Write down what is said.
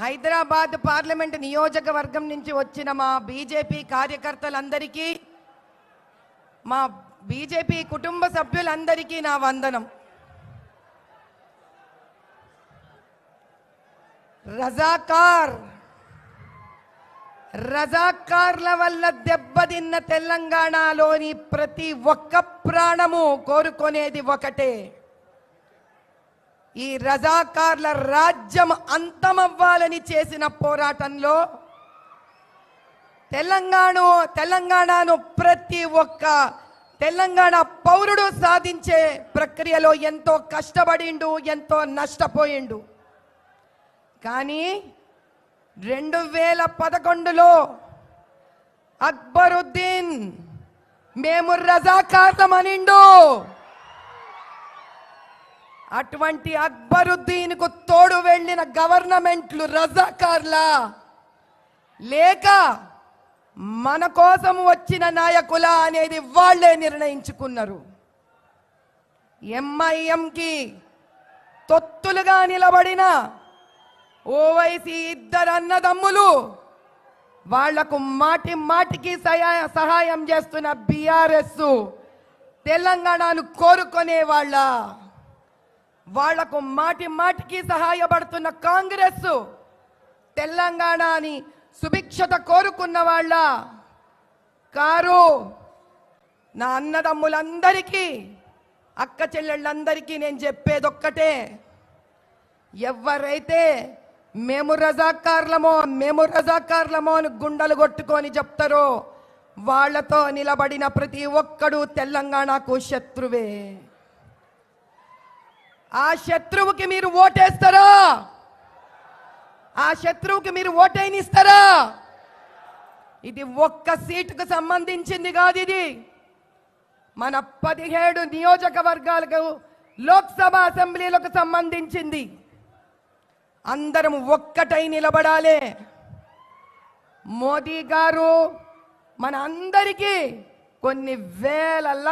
Hyderabad parliament నియోజకవర్గం నుంచి వచ్చిన మా బీజేపీ కార్యకర్తలందరికీ, మా బీజేపీ కుటుంబ సభ్యులందరికీ నా వందనం. రజాకార్ల వల్ల దెబ్బతిన్న తెలంగాణలోని ప్రతి ఒక్క ప్రాణము కోరుకునేది ఒకటే, ఈ రజాకార్ల రాజ్యం అంతమవ్వాలని చేసిన పోరాటంలో తెలంగాణను ప్రతి ఒక్క తెలంగాణ పౌరుడు సాధించే ప్రక్రియలో ఎంతో కష్టపడిండు, ఎంతో నష్టపోయిండు. కానీ 2011లో అక్బరుద్దీన్ మేము రజాకార్లమనిండు. అటువంటి అక్బరుద్దీన్కు తోడు వెళ్ళిన గవర్నమెంట్లు రజాకార్లా లేక మన కోసం వచ్చిన నాయకులా అనేది వాళ్లే నిర్ణయించుకున్నారు. ఎంఐఎంకి తొత్తులుగా నిలబడిన ఓవైసీ ఇద్దరు అన్నదమ్ములు, వాళ్లకు మాటి మాటికి సహాయం చేస్తున్న బీఆర్ఎస్ తెలంగాణను కోరుకునే వాళ్లకు మాటి మాటికి సహాయపడుతున్న కాంగ్రెస్ తెలంగాణని సుభిక్షత కోరుకున్న వాళ్ళ కారు. నా అన్నదమ్ములందరికీ, అక్క చెల్లెళ్ళందరికీ నేను చెప్పేదొక్కటే, ఎవరైతే మేము రజాకార్లమో అని గుండెలు కొట్టుకొని చెప్తారో వాళ్లతో నిలబడిన ప్రతి ఒక్కడు తెలంగాణకు శత్రువే. ఆ శత్రువుకి మీరు ఓటేస్తారా? ఆ శత్రువుకి మీరు ఓటైనిస్తారా? ఇది ఒక్క సీటుకు సంబంధించింది కాదు, ఇది మన 17 నియోజకవర్గాలకు లోక్సభ అసెంబ్లీలకు సంబంధించింది. అందరం ఒక్కటై నిలబడాలి. మోదీ గారు మన అందరికీ కొన్ని వేల